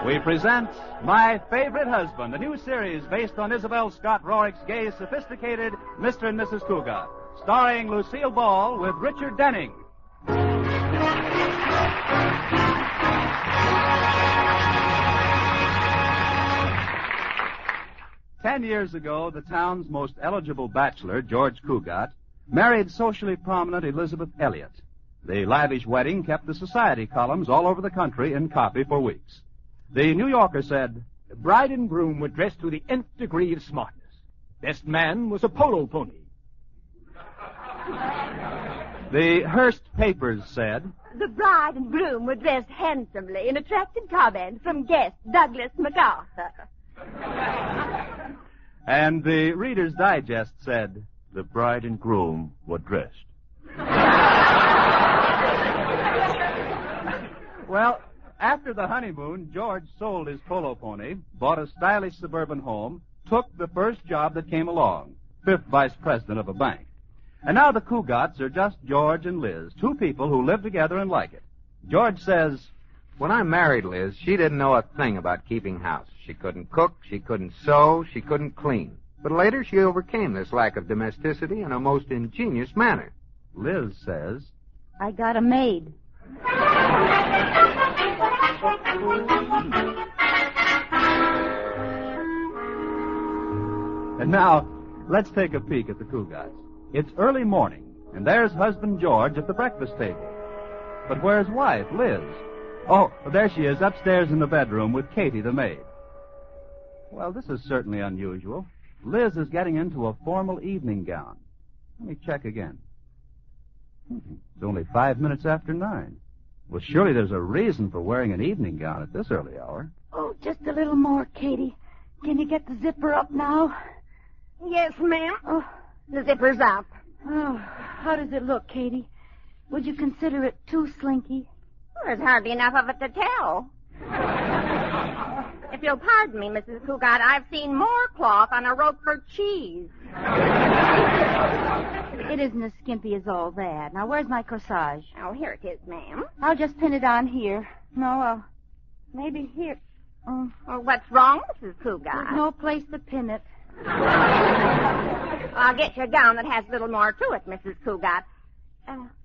we present My Favorite Husband, a new series based on Isabel Scott Rorick's gay, sophisticated Mr. and Mrs. Cugat, starring Lucille Ball with Richard Denning. 10 years ago, the town's most eligible bachelor, George Cugat, married socially prominent Elizabeth Elliott. The lavish wedding kept the society columns all over the country in copy for weeks. The New Yorker said, "The bride and groom were dressed to the nth degree of smartness. Best man was a polo pony." The Hearst papers said, "The bride and groom were dressed handsomely in attractive comment from guest Douglas MacArthur." And the Reader's Digest said, "The bride and groom were dressed." Well, after the honeymoon, George sold his polo pony, bought a stylish suburban home, took the first job that came along, 5th vice president of a bank. And now the Cugats are just George and Liz, two people who live together and like it. George says, "When I married Liz, she didn't know a thing about keeping house. She couldn't cook, she couldn't sew, she couldn't clean. But later she overcame this lack of domesticity in a most ingenious manner." Liz says, "I got a maid." And now, let's take a peek at the Cugats. It's early morning, and there's husband George at the breakfast table. But where's wife, Liz? Oh, there she is, upstairs in the bedroom with Katie, the maid. Well, this is certainly unusual. Liz is getting into a formal evening gown. Let me check again. It's only 5 minutes after 9. Well, surely there's a reason for wearing an evening gown at this early hour. "Oh, just a little more, Katie. Can you get the zipper up now?" "Yes, ma'am. Oh, the zipper's up." "Oh, how does it look, Katie? Would you consider it too slinky?" "There's hardly enough of it to tell." "If you'll pardon me, Mrs. Cugat, I've seen more cloth on a Roquefort cheese." "It isn't as skimpy as all that. Now, where's my corsage?" "Oh, here it is, ma'am." "I'll just pin it on here. No, maybe here. Oh, what's wrong, Mrs. Cugat?" "There's no place to pin it." "I'll get you a gown that has a little more to it, Mrs. Cugat.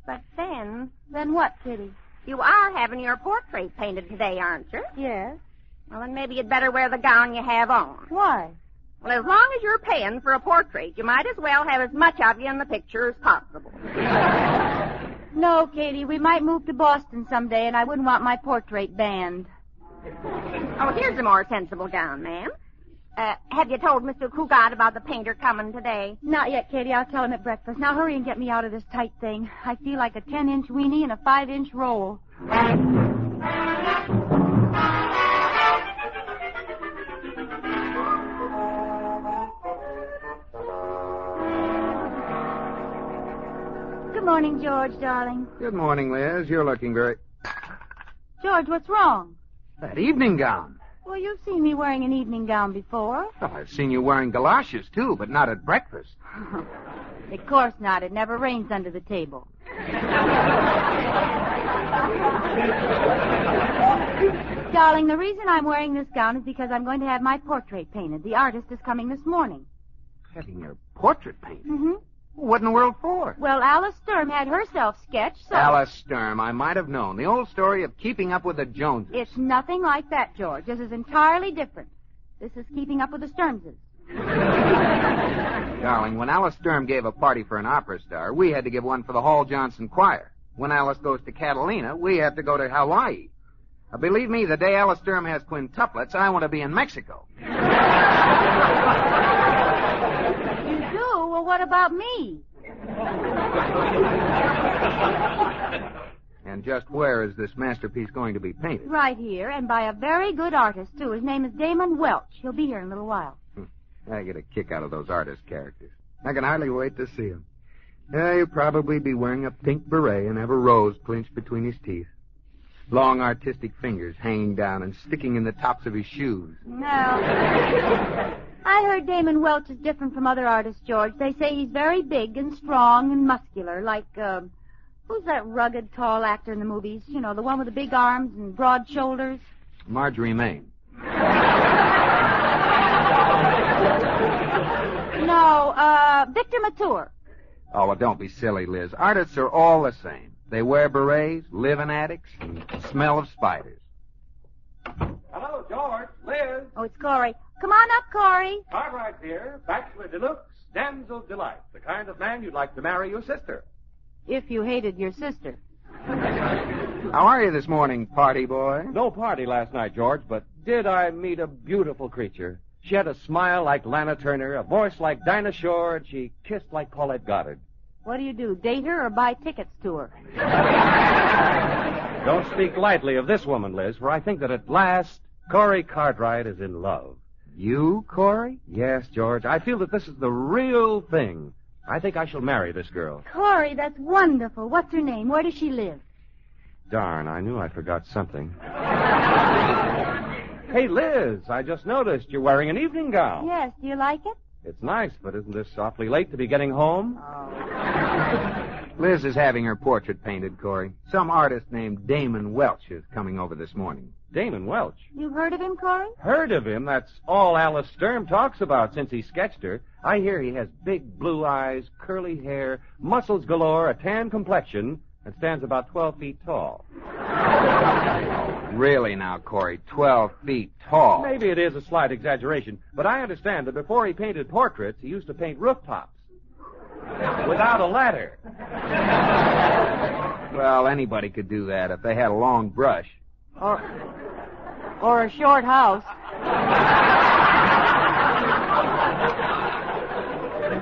But then..." "Then what, Kitty?" "You are having your portrait painted today, aren't you?" "Yes." "Well, then maybe you'd better wear the gown you have on." "Why?" "Well, as long as you're paying for a portrait, you might as well have as much of you in the picture as possible." "No, Katie, we might move to Boston someday, and I wouldn't want my portrait banned." "Oh, here's a more sensible gown, ma'am. Have you told Mr. Cugat about the painter coming today?" "Not yet, Katie. I'll tell him at breakfast. Now hurry and get me out of this tight thing. I feel like a 10-inch weenie in a 5-inch roll." Good morning, George, darling. "Good morning, Liz. You're looking very..." George, what's wrong? "That evening gown." Well, you've seen me wearing an evening gown before. Well, I've seen you wearing galoshes, too, but not at breakfast. Of course not. It never rains under the table. Darling, the reason I'm wearing this gown is because I'm going to have my portrait painted. The artist is coming this morning. Having your portrait painted? Mm-hmm. What in the world for? Well, Alice Sturm had herself sketched, so... Alice Sturm, I might have known. The old story of keeping up with the Joneses. It's nothing like that, George. This is entirely different. This is keeping up with the Sturmses. Darling, when Alice Sturm gave a party for an opera star, we had to give one for the Hall Johnson Choir. When Alice goes to Catalina, we have to go to Hawaii. Believe me, the day Alice Sturm has quintuplets, I want to be in Mexico. Well, what about me? And just where is this masterpiece going to be painted? Right here, and by a very good artist, too. His name is Damon Welch. He'll be here in a little while. I get a kick out of those artist characters. I can hardly wait to see him. He'll probably be wearing a pink beret and have a rose clinched between his teeth. Long artistic fingers hanging down and sticking in the tops of his shoes. No. I heard Damon Welch is different from other artists, George. They say he's very big and strong and muscular, like, who's that rugged, tall actor in the movies? You know, the one with the big arms and broad shoulders. Marjorie Main. No, Victor Mature. Oh, well, don't be silly, Liz. Artists are all the same. They wear berets, live in attics, and smell of spiders. Hello, George. Liz. Oh, it's Corey. Come on up, Corey. Cartwright here. Bachelor deluxe. Damsel delight. The kind of man you'd like to marry your sister. If you hated your sister. How are you this morning, party boy? No party last night, George, but did I meet a beautiful creature? She had a smile like Lana Turner, a voice like Dinah Shore, and she kissed like Paulette Goddard. What do? Date her or buy tickets to her? Don't speak lightly of this woman, Liz, for I think that at last Corey Cartwright is in love. You, Corey? Yes, George. I feel that this is the real thing. I think I shall marry this girl. Corey, that's wonderful. What's her name? Where does she live? Darn, I knew I forgot something. Hey, Liz, I just noticed you're wearing an evening gown. Yes, do you like it? It's nice, but isn't this awfully late to be getting home? Liz is having her portrait painted, Corey. Some artist named Damon Welch is coming over this morning. Damon Welch. You've heard of him, Corey? Heard of him? That's all Alice Sturm talks about since he sketched her. I hear he has big blue eyes, curly hair, muscles galore, a tan complexion, and stands about 12 feet tall. Really now, Corey, 12 feet tall. Maybe it is a slight exaggeration, but I understand that before he painted portraits, he used to paint rooftops. Without a ladder. Well, anybody could do that if they had a long brush. Or a short house.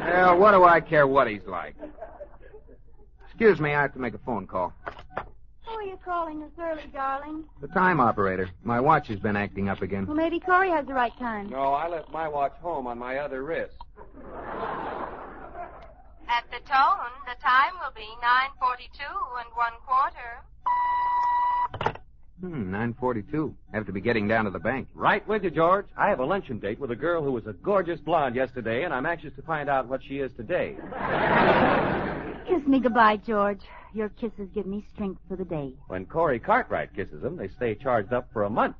Well, what do I care what he's like? Excuse me, I have to make a phone call. Who are you calling this early, darling? The time operator. My watch has been acting up again. Well, maybe Corey has the right time. No, I left my watch home on my other wrist. At the tone, the time will be 9:42 1/4. 9:42. Have to be getting down to the bank. Right with you, George. I have a luncheon date with a girl who was a gorgeous blonde yesterday, and I'm anxious to find out what she is today. Kiss me goodbye, George. Your kisses give me strength for the day. When Corey Cartwright kisses them, they stay charged up for a month.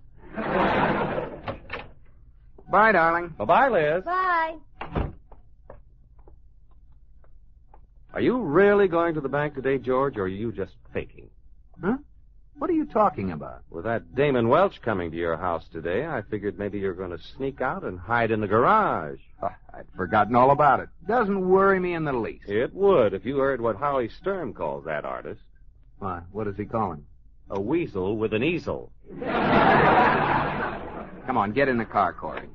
Bye, darling. Bye-bye, Liz. Bye. Are you really going to the bank today, George, or are you just faking? Huh? What are you talking about? With that Damon Welch coming to your house today, I figured maybe you're going to sneak out and hide in the garage. I'd forgotten all about it. Doesn't worry me in the least. It would if you heard what Howie Sturm calls that artist. Why, what does he call him? A weasel with an easel. Come on, get in the car, Corey.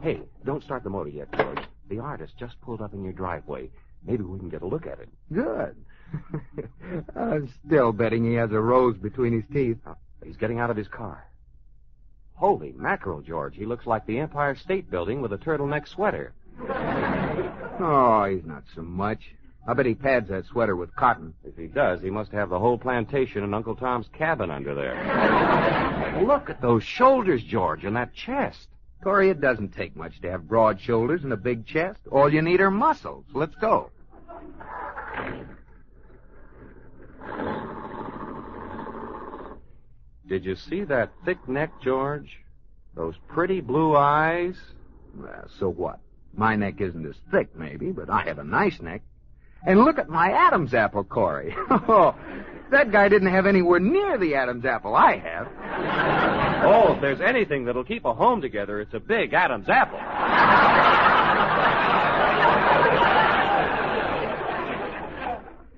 Hey, don't start the motor yet, George. The artist just pulled up in your driveway. Maybe we can get a look at it. Good. I'm still betting he has a rose between his teeth. He's getting out of his car. Holy mackerel, George. He looks like the Empire State Building with a turtleneck sweater. Oh, he's not so much. I bet he pads that sweater with cotton. If he does, he must have the whole plantation and Uncle Tom's cabin under there. Look at those shoulders, George, and that chest. Corey, it doesn't take much to have broad shoulders and a big chest. All you need are muscles. Let's go. Did you see that thick neck, George? Those pretty blue eyes? Well, so what? My neck isn't as thick, maybe, but I have a nice neck. And look at my Adam's apple, Corey. Oh, that guy didn't have anywhere near the Adam's apple I have. Oh, if there's anything that'll keep a home together, it's a big Adam's apple.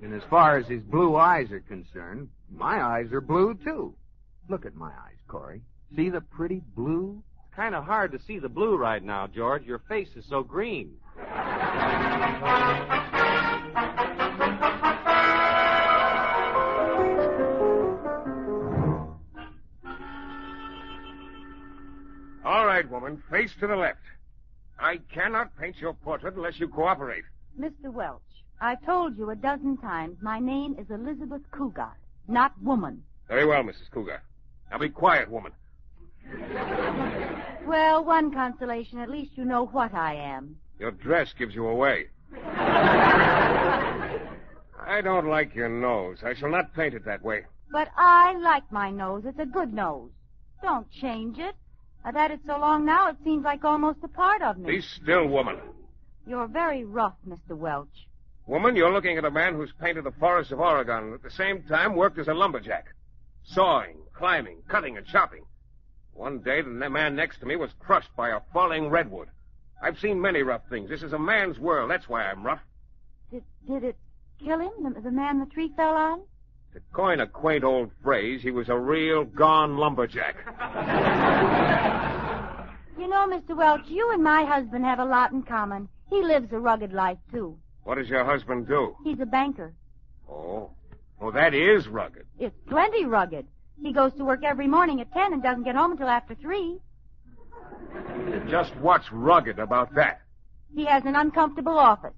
And as far as his blue eyes are concerned, my eyes are blue, too. Look at my eyes, Corey. See the pretty blue? It's kind of hard to see the blue right now, George. Your face is so green. All right, woman, face to the left. I cannot paint your portrait unless you cooperate. Mr. Welch, I've told you a dozen times my name is Elizabeth Cugat, not woman. Very well, Mrs. Cugat. Now be quiet, woman. Well, one consolation, at least you know what I am. Your dress gives you away. I don't like your nose. I shall not paint it that way. But I like my nose. It's a good nose. Don't change it. I've had it so long now it seems like almost a part of me. Be still, woman. You're very rough, Mr. Welch. Woman, you're looking at a man who's painted the forests of Oregon and at the same time worked as a lumberjack. Sawing, climbing, cutting, and chopping. One day, the man next to me was crushed by a falling redwood. I've seen many rough things. This is a man's world. That's why I'm rough. Did it kill him, the man the tree fell on? To coin a quaint old phrase, he was a real gone lumberjack. You know, Mr. Welch, you and my husband have a lot in common. He lives a rugged life, too. What does your husband do? He's a banker. Oh, that is rugged. It's plenty rugged. He goes to work every morning at 10 and doesn't get home until after 3. Just what's rugged about that? He has an uncomfortable office.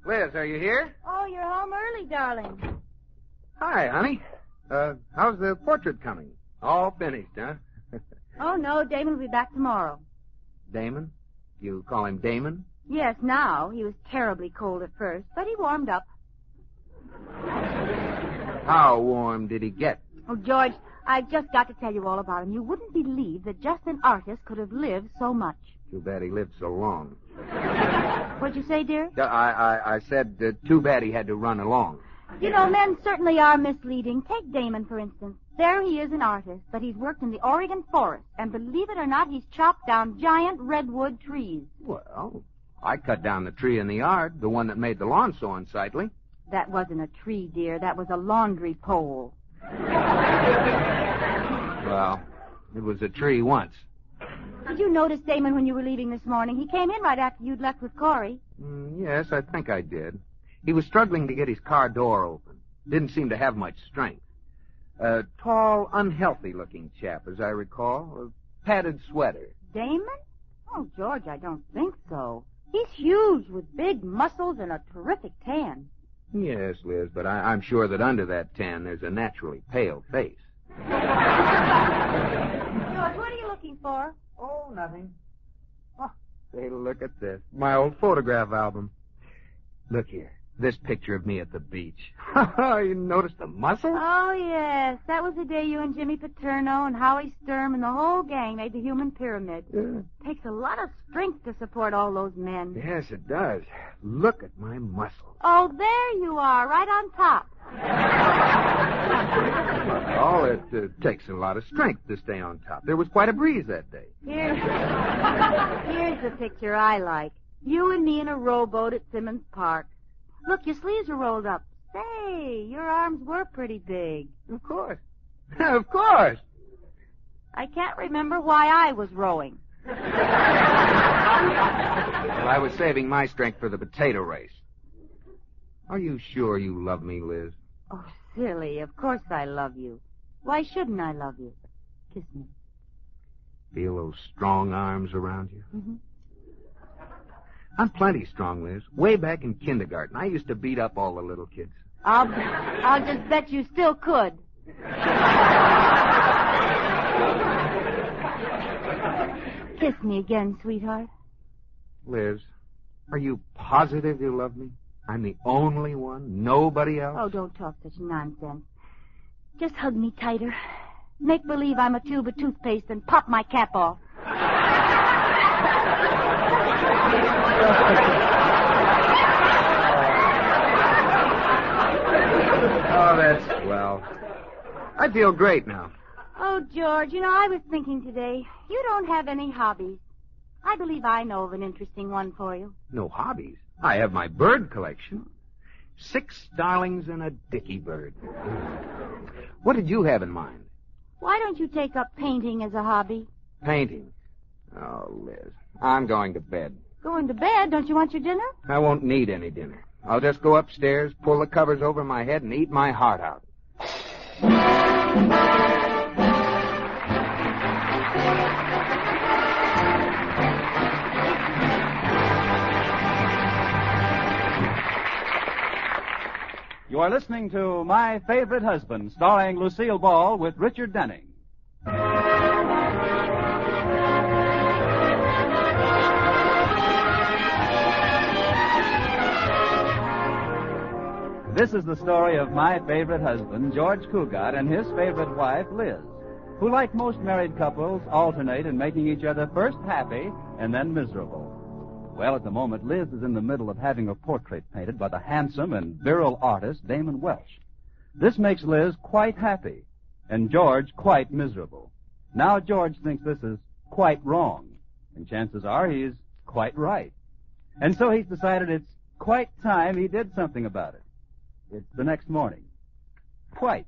Liz, are you here? Oh, you're home early, darling. Hi, honey. How's the portrait coming? All finished, huh? Oh, no, Damon will be back tomorrow. Damon? You call him Damon? Yes, now. He was terribly cold at first, but he warmed up. How warm did he get? Oh, George, I've just got to tell you all about him. You wouldn't believe that just an artist could have lived so much. Too bad he lived so long. What'd you say, dear? I said too bad he had to run along. You know, men certainly are misleading. Take Damon, for instance. There he is, an artist, but he's worked in the Oregon forest, and believe it or not, he's chopped down giant redwood trees. Well, I cut down the tree in the yard, the one that made the lawn so unsightly. That wasn't a tree, dear. That was a laundry pole. Well, it was a tree once. Did you notice Damon when you were leaving this morning? He came in right after you'd left with Corey. Yes, I think I did. He was struggling to get his car door open. Didn't seem to have much strength. A tall, unhealthy-looking chap, as I recall. A padded sweater. Damon? Oh, George, I don't think so. He's huge, with big muscles and a terrific tan. Yes, Liz, but I'm sure that under that tan there's a naturally pale face. George, what are you looking for? Oh, nothing. Oh, say, look at this. My old photograph album. Look here. This picture of me at the beach. You noticed the muscles? Oh, yes. That was the day you and Jimmy Paterno and Howie Sturm and the whole gang made the human pyramid. Takes a lot of strength to support all those men. Yes, it does. Look at my muscles. Oh, there you are, right on top. Oh, it takes a lot of strength to stay on top. There was quite a breeze that day. Here's the picture I like. You and me in a rowboat at Simmons Park. Look, your sleeves are rolled up. Say, your arms were pretty big. Of course. Of course. I can't remember why I was rowing. Well, I was saving my strength for the potato race. Are you sure you love me, Liz? Oh, silly. Of course I love you. Why shouldn't I love you? Kiss me. Feel those strong arms around you? Mm-hmm. I'm plenty strong, Liz. Way back in kindergarten, I used to beat up all the little kids. I'll just bet you still could. Kiss me again, sweetheart. Liz, are you positive you love me? I'm the only one? Nobody else? Oh, don't talk such nonsense. Just hug me tighter. Make believe I'm a tube of toothpaste and pop my cap off. Oh, that's swell. I feel great now. Oh, George, you know, I was thinking today, you don't have any hobbies. I believe I know of an interesting one for you. No hobbies? I have my bird collection. 6 starlings and a dicky bird. What did you have in mind? Why don't you take up painting as a hobby? Painting? Oh, Liz, I'm going to bed. Going to bed? Don't you want your dinner? I won't need any dinner. I'll just go upstairs, pull the covers over my head, and eat my heart out. You are listening to My Favorite Husband, starring Lucille Ball with Richard Denning. This is the story of my favorite husband, George Cugat, and his favorite wife, Liz, who, like most married couples, alternate in making each other first happy and then miserable. Well, at the moment, Liz is in the middle of having her portrait painted by the handsome and virile artist, Damon Welsh. This makes Liz quite happy, and George quite miserable. Now George thinks this is quite wrong, and chances are he's quite right. And so he's decided it's quite time he did something about it. It's the next morning. Quite.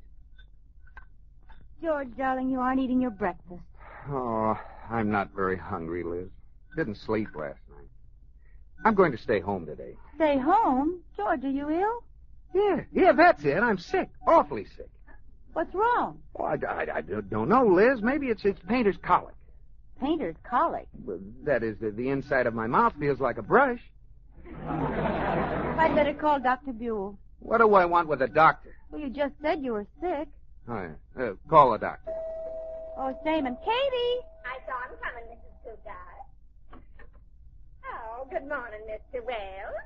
George, darling, you aren't eating your breakfast. Oh, I'm not very hungry, Liz. Didn't sleep last night. I'm going to stay home today. Stay home? George, are you ill? Yeah, that's it. I'm sick. Awfully sick. What's wrong? Oh, I don't know, Liz. Maybe it's painter's colic. Painter's colic? That is, the inside of my mouth feels like a brush. I'd better call Dr. Buell. What do I want with a doctor? Well, you just said you were sick. Oh, yeah. Call a doctor. Oh, it's Damon. Katie! I saw him coming, Mrs. Cugat. Oh, good morning, Mr. Wells.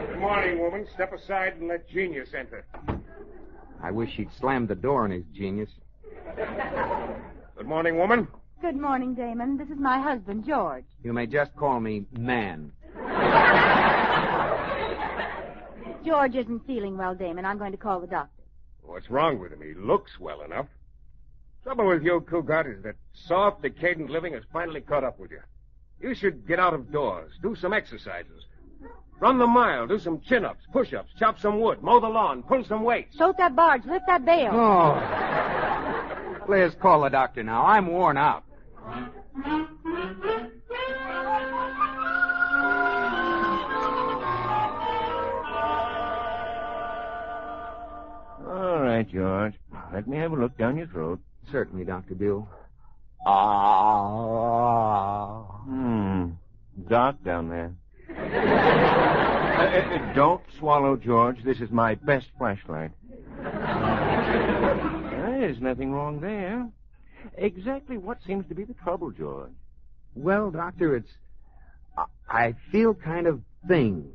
Good morning, woman. Step aside and let genius enter. I wish he'd slammed the door on his genius. Good morning, woman. Good morning, Damon. This is my husband, George. You may just call me Man. George isn't feeling well, Damon. I'm going to call the doctor. What's wrong with him? He looks well enough. Trouble with you, Cugat, is that soft, decadent living has finally caught up with you. You should get out of doors, do some exercises. Run the mile, do some chin-ups, push-ups, chop some wood, mow the lawn, pull some weights. Tote that barge, lift that bale. Oh. Liz, call the doctor now. I'm worn out. All right, George. Let me have a look down your throat. Certainly, Dr. Buell. Dark down there. Don't swallow, George. This is my best flashlight. There's nothing wrong there. Exactly what seems to be the trouble, George? Well, Doctor, I feel kind of things.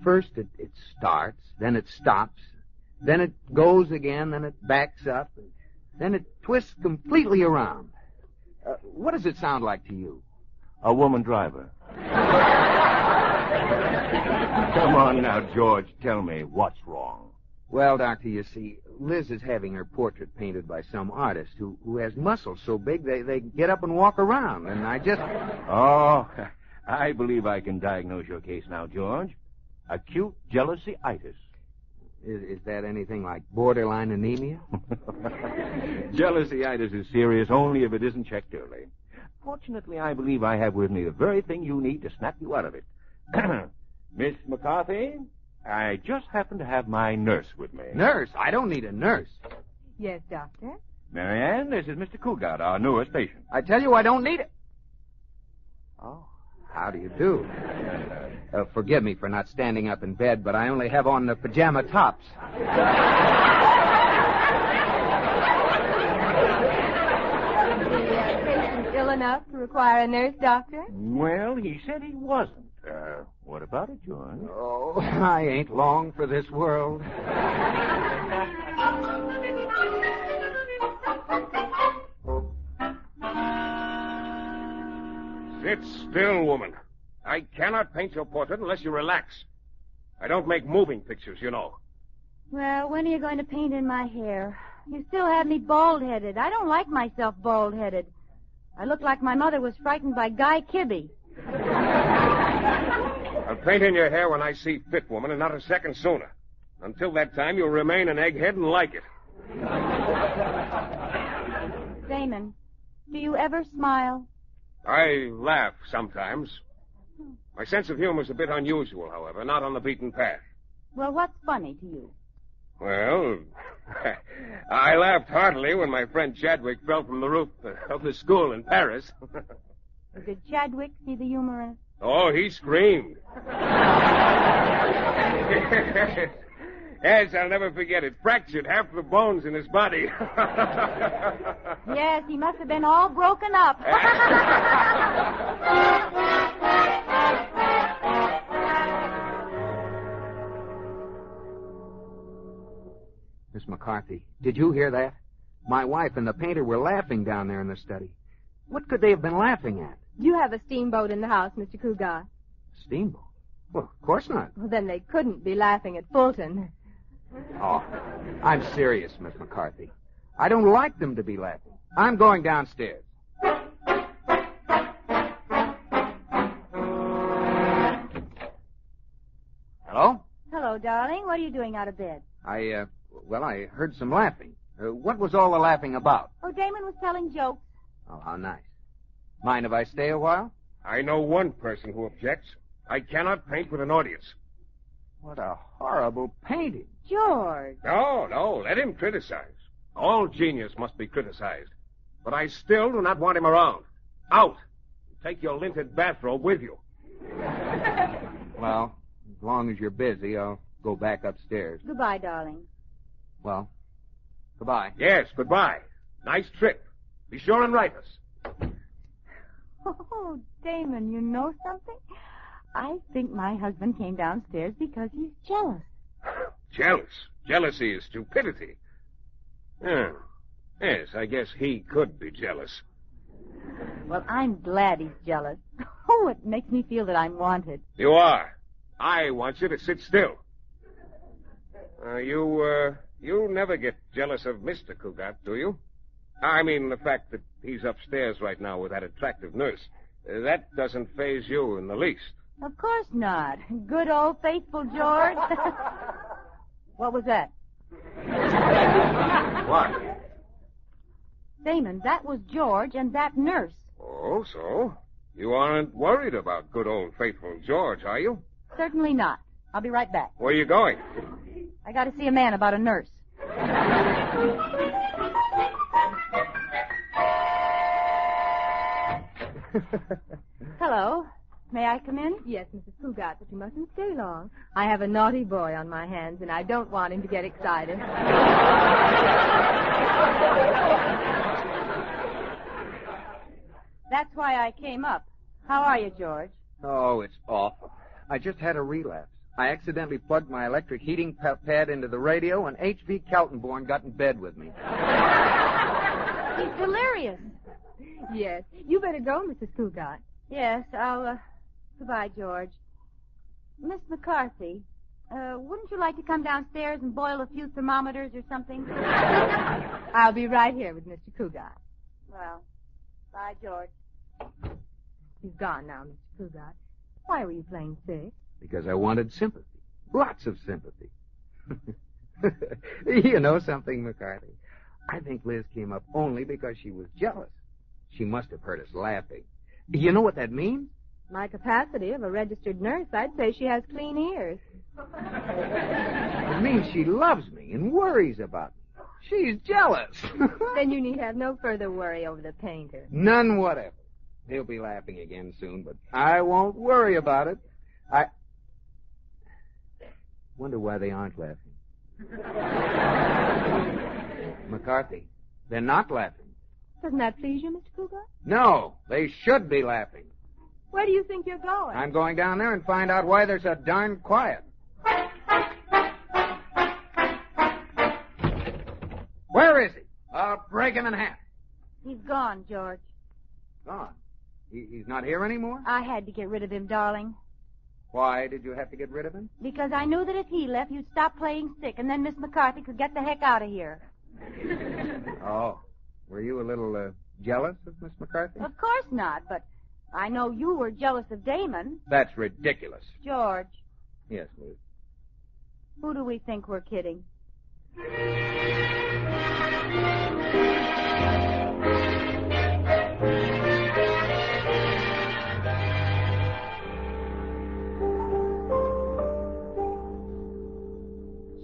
First, it starts, then it stops, then it goes again, then it backs up, and then it twists completely around. What does it sound like to you? A woman driver. Come on now, George. Tell me, what's wrong? Well, Doctor, you see, Liz is having her portrait painted by some artist who has muscles so big they get up and walk around, and I just... Oh, I believe I can diagnose your case now, George. Acute jealousy-itis. Is that anything like borderline anemia? Jealousy-itis is serious only if it isn't checked early. Fortunately, I believe I have with me the very thing you need to snap you out of it. Miss McCarthy, I just happen to have my nurse with me. Nurse? I don't need a nurse. Yes, doctor? Marianne, this is Mr. Cugat, our newest patient. I tell you, I don't need it. Oh. How do you do? Forgive me for not standing up in bed, but I only have on the pajama tops. Patient ill enough to require a nurse, doctor? Well, he said he wasn't. What about it, George? Oh, I ain't long for this world. Sit still, woman. I cannot paint your portrait unless you relax. I don't make moving pictures, you know. Well, when are you going to paint in my hair? You still have me bald-headed. I don't like myself bald-headed. I look like my mother was frightened by Guy Kibbe. I'll paint in your hair when I see fit, woman, and not a second sooner. Until that time, you'll remain an egghead and like it. Damon, do you ever smile? I laugh sometimes. My sense of humor is a bit unusual, however, not on the beaten path. Well, what's funny to you? Well, I laughed heartily when my friend Chadwick fell from the roof of the school in Paris. Did Chadwick see the humor in it? Oh, he screamed. Yes, I'll never forget it. Fractured half the bones in his body. Yes, he must have been all broken up. Miss McCarthy, did you hear that? My wife and the painter were laughing down there in the study. What could they have been laughing at? Do you have a steamboat in the house, Mr. Cugat? Steamboat? Well, of course not. Well, then they couldn't be laughing at Fulton. Oh, I'm serious, Miss McCarthy. I don't like them to be laughing. I'm going downstairs. Hello? Hello, darling. What are you doing out of bed? I heard some laughing. What was all the laughing about? Oh, Damon was telling jokes. Oh, how nice. Mind if I stay a while? I know one person who objects. I cannot paint with an audience. What a horrible painting. George. No, let him criticize. All genius must be criticized. But I still do not want him around. Out! Take your linted bathrobe with you. Well, as long as you're busy, I'll go back upstairs. Goodbye, darling. Well, goodbye. Yes, goodbye. Nice trip. Be sure and write us. Oh, Damon, you know something? I think my husband came downstairs because he's jealous. Jealous? Jealousy is stupidity. Yes, I guess he could be jealous. Well, I'm glad he's jealous. Oh, it makes me feel that I'm wanted. You are. I want you to sit still. You never get jealous of Mr. Cugat, do you? I mean, the fact that he's upstairs right now with that attractive nurse. That doesn't faze you in the least. Of course not. Good old faithful George. What was that? What? Damon, that was George and that nurse. Oh, so? You aren't worried about good old faithful George, are you? Certainly not. I'll be right back. Where are you going? I got to see a man about a nurse. Hello. May I come in? Yes, Mrs. Cugat, but you mustn't stay long. I have a naughty boy on my hands, and I don't want him to get excited. That's why I came up. How are you, George? Oh, it's awful. I just had a relapse. I accidentally plugged my electric heating pad into the radio, and H.V. Keltonborn got in bed with me. He's delirious. Yes. You better go, Mrs. Cugat. Yes, Goodbye, George. Miss McCarthy, wouldn't you like to come downstairs and boil a few thermometers or something? I'll be right here with Mr. Cugat. Well, bye, George. He's gone now, Mr. Cugat. Why were you playing sick? Because I wanted sympathy. Lots of sympathy. You know something, McCarthy? I think Liz came up only because she was jealous. She must have heard us laughing. You know what that means? My capacity of a registered nurse, I'd say she has clean ears. It means she loves me and worries about me. She's jealous. Then you need have no further worry over the painter. None whatever. He'll be laughing again soon, but I won't worry about it. I wonder why they aren't laughing. McCarthy, they're not laughing. Doesn't that please you, Mr. Cugat? No, they should be laughing. Where do you think you're going? I'm going down there and find out why they're so darn quiet. Where is he? I'll break him in half. He's gone, George. Gone? He's not here anymore? I had to get rid of him, darling. Why did you have to get rid of him? Because I knew that if he left, you'd stop playing sick, and then Miss McCarthy could get the heck out of here. Oh. Were you a little jealous of Miss McCarthy? Of course not, but I know you were jealous of Damon. That's ridiculous. George. Yes, Liz. Who do we think we're kidding?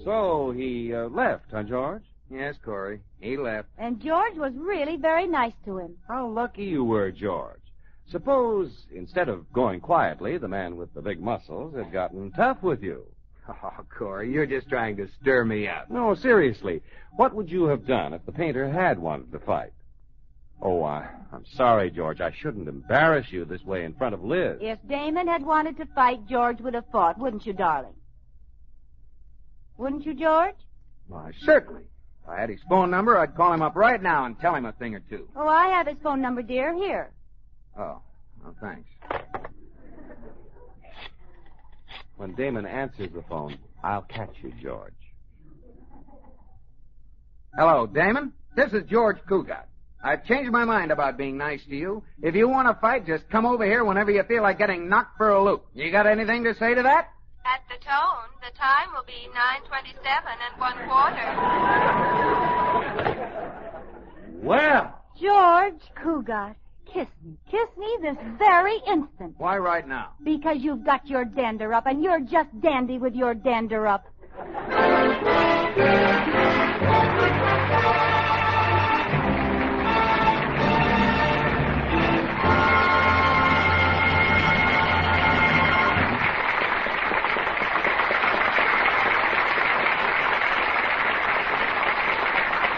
So he left, huh, George? Yes, Corey. He left. And George was really very nice to him. How lucky you were, George. Suppose, instead of going quietly, the man with the big muscles had gotten tough with you. Oh, Corey, you're just trying to stir me up. No, seriously. What would you have done if the painter had wanted to fight? Oh, I'm sorry, George. I shouldn't embarrass you this way in front of Liz. If Damon had wanted to fight, George would have fought, wouldn't you, darling? Wouldn't you, George? Why, certainly. If I had his phone number, I'd call him up right now and tell him a thing or two. Oh, I have his phone number, dear. Here. Oh, well, thanks. When Damon answers the phone, I'll catch you, George. Hello, Damon. This is George Cugat. I've changed my mind about being nice to you. If you want to fight, just come over here whenever you feel like getting knocked for a loop. You got anything to say to that? At the tone, the time will be 9:27 1/4. Well! George Cugat, kiss me. Kiss me this very instant. Why right now? Because you've got your dander up, and you're just dandy with your dander up.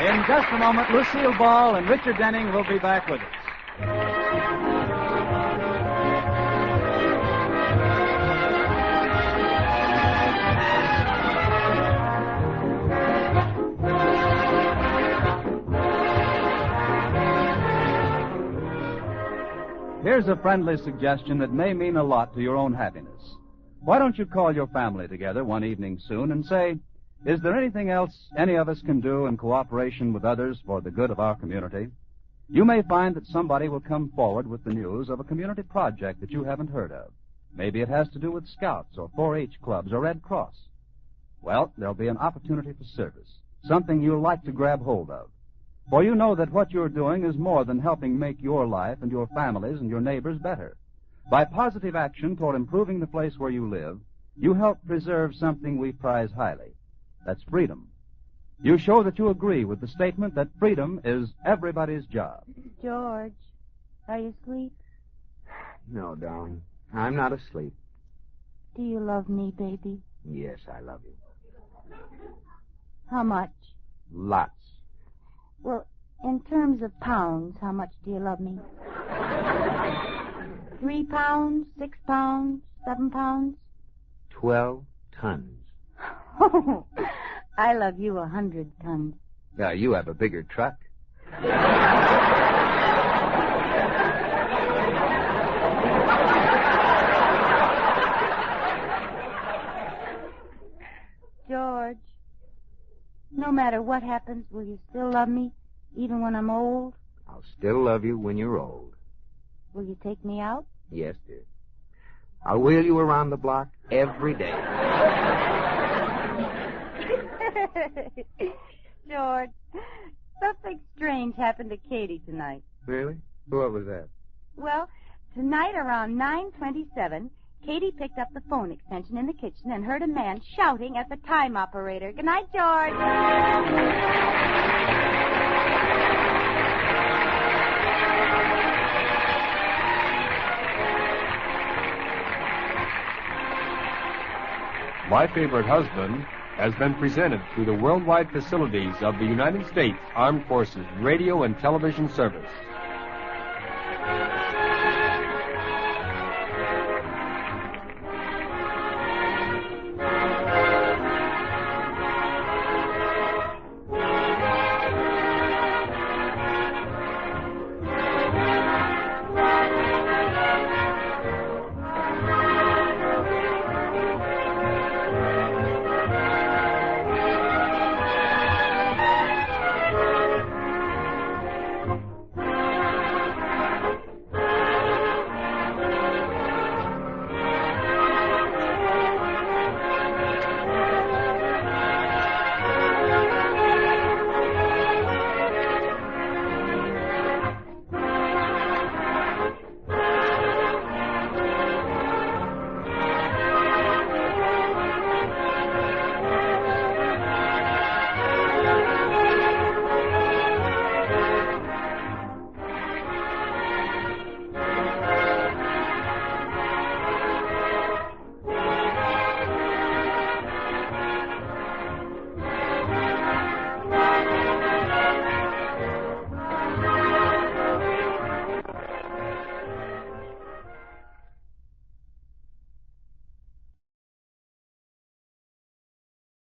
In just a moment, Lucille Ball and Richard Denning will be back with us. Here's a friendly suggestion that may mean a lot to your own happiness. Why don't you call your family together one evening soon and say, is there anything else any of us can do in cooperation with others for the good of our community? You may find that somebody will come forward with the news of a community project that you haven't heard of. Maybe it has to do with Scouts or 4-H clubs or Red Cross. Well, there'll be an opportunity for service, something you'll like to grab hold of. For you know that what you're doing is more than helping make your life and your families and your neighbors better. By positive action toward improving the place where you live, you help preserve something we prize highly. That's freedom. You show that you agree with the statement that freedom is everybody's job. George, are you asleep? No, darling. I'm not asleep. Do you love me, baby? Yes, I love you. How much? Lots. Well, in terms of pounds, how much do you love me? 3 pounds, 6 pounds, 7 pounds? 12 tons. Oh, I love you 100 tons. Now, you have a bigger truck. George, no matter what happens, will you still love me, even when I'm old? I'll still love you when you're old. Will you take me out? Yes, dear. I'll wheel you around the block every day. George, something strange happened to Katie tonight. Really? What was that? Well, tonight around 9:27, Katie picked up the phone extension in the kitchen and heard a man shouting at the time operator. Good night, George. My Favorite Husband has been presented through the worldwide facilities of the United States Armed Forces Radio and Television Service.